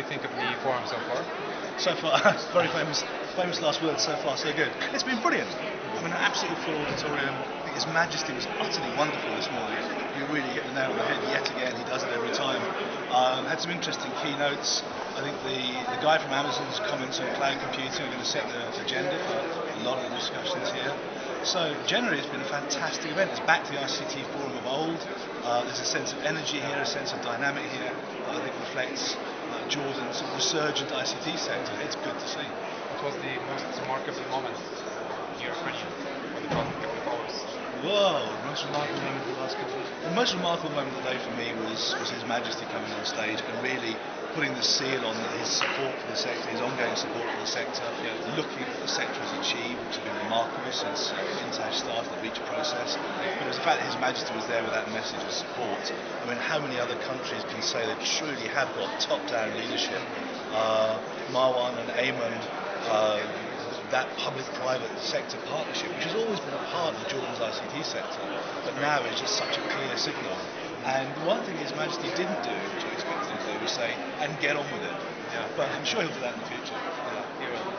you think of the forum so far? So far, very famous last words. So far, so good. It's been brilliant. I mean, an absolutely full auditorium. I think His Majesty was utterly wonderful this morning. You really hit the nail on the head yet again. He does it every time. Had some interesting keynotes. I think the guy from Amazon's comments on cloud computing are going to set the agenda for a lot of the discussions here. So generally, it's been a fantastic event. It's back to the ICT Forum of old. There's a sense of energy here, a sense of dynamic here that I think reflects Jordan's resurgent ICT sector. It's good to see. What was the most remarkable moment, in your opinion, for the past couple of hours? Whoa, most remarkable moment of the last couple of years. The most remarkable moment of the day for me was His Majesty coming on stage and really putting the seal on his support for the sector, his ongoing support for the sector, looking at what the sector has achieved, which has been remarkable since Intash started the REACH process. But it was the fact that His Majesty was there with that message of support. I mean, how many other countries can say they truly have got top-down leadership? Marwan and Ayman, that public-private sector partnership, which has always been a part of Jordan's ICT sector, but now is just such a clear signal. And the one thing His Majesty didn't do, which I expected him to do, was say, and get on with it. Yeah. But I'm sure he'll do that in the future. He will.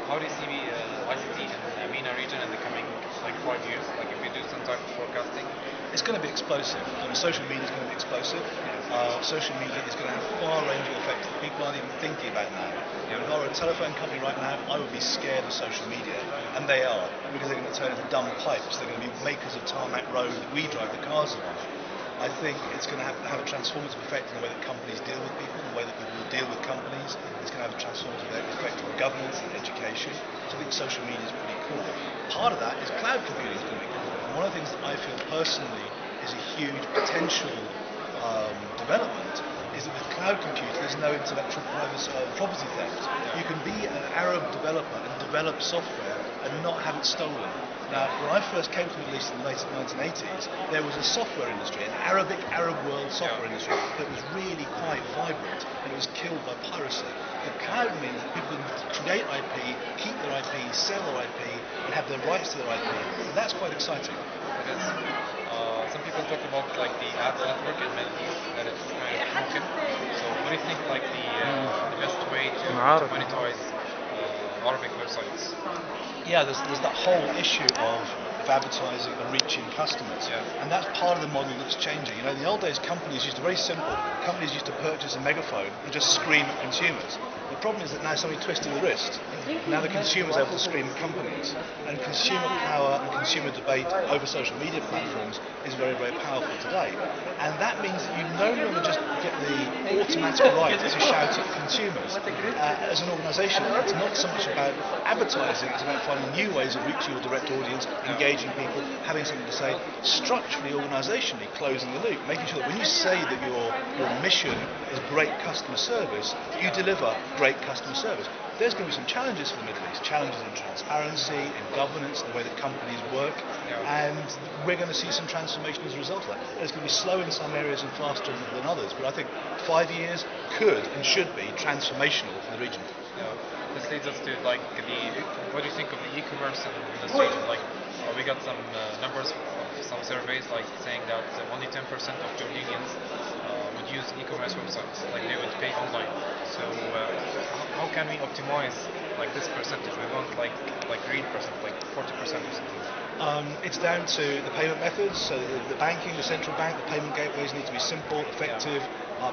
How do you see ICT in the MENA region in the coming 5 years? Like if you do some type of forecasting? It's going to be explosive. I mean, social media is going to be explosive. Social media is going to have far-ranging effects that people aren't even thinking about now. If I were a telephone company right now, I would be scared of social media, and they are, because they're going to turn into dumb pipes. They're going to be makers of tarmac road that we drive the cars along. I think it's going to have a transformative effect on the way that companies deal with people, the way that people deal with companies. It's going to have a transformative effect on governance and education. So I think social media is pretty cool. Part of that is cloud computing is going to be cool. And one of the things that I feel personally is a huge potential development is that with cloud computing there's no intellectual property theft. You can be an Arab developer and develop software and not have it stolen. Now, when I first came to the Middle East in the late 1980s, there was a software industry, an Arab world software industry that was really quite vibrant, and it was killed by piracy. The cloud means that people can create IP, keep their IP, sell their IP, and have their rights to their IP. And that's quite exciting. It is. Some people talk about the ad network in Middle East, that it's kind of broken. So what do you think the best way to monetize Arabic websites? Yeah, there's that whole issue of advertising and reaching customers, and that's part of the model that's changing. In the old days, companies used to very simple. Companies used to purchase a megaphone and just scream at consumers. The problem is that now somebody twisted the wrist. Now the consumer is able to scream at companies, and consumer power and consumer debate over social media platforms is very, very powerful today. And that means that you no longer just get the automatic right to shout at consumers. As an organisation, it's not so much about advertising, it's about finding new ways of reaching your direct audience, engaging people, having something to say, structurally, organisationally, closing the loop, making sure that when you say that your mission is great customer service, you deliver great customer service. There's going to be some challenges for the Middle East, challenges in transparency, in governance, in the way that companies work, and we're going to see some transformation as a result of that. And it's going to be slow in some areas and faster than others, but I think 5 years could and should be transformational for the region. This leads us to what do you think of the e-commerce in this region? We got some numbers of some surveys saying that only 10% of Jordanians would use e-commerce websites, they would pay online. So how can we optimize this percentage? We want green percent, 40% or something. It's down to the payment methods. So the banking, the central bank, the payment gateways need to be simple, effective.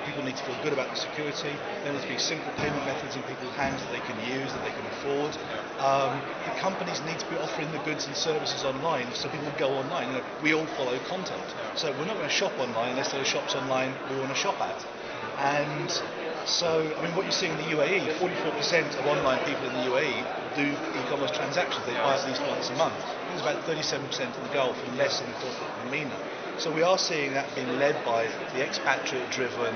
People need to feel good about the security. There needs to be simple payment methods in people's hands that they can use, that they can afford. The companies need to be offering the goods and services online, so people go online. We all follow content, so we're not going to shop online unless there are shops online we want to shop at. And so, what you see in the UAE, 44% of online people in the UAE do e-commerce transactions. They buy at least once a month. It was about 37% in the Gulf and less in the MENA. So we are seeing that being led by the expatriate-driven,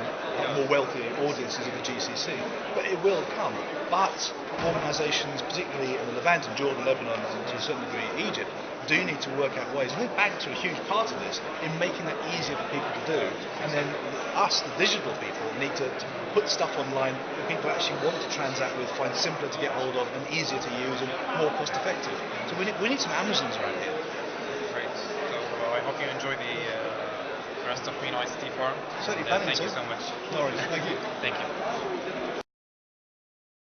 more wealthy audiences of the GCC. But it will come. But organisations, particularly in the Levant and Jordan, Lebanon, and to a certain degree Egypt, do need to work out ways. And I think banks are a huge part of this in making that easier for people to do. And then us, the digital people, need to put stuff online that people actually want to transact with, find simpler to get hold of, and easier to use, and more cost-effective. So we need some Amazons around here. Great. So I hope you enjoy the rest of MENA ICT Forum. Certainly, thank you so much. No worries. Thank you. Thank you.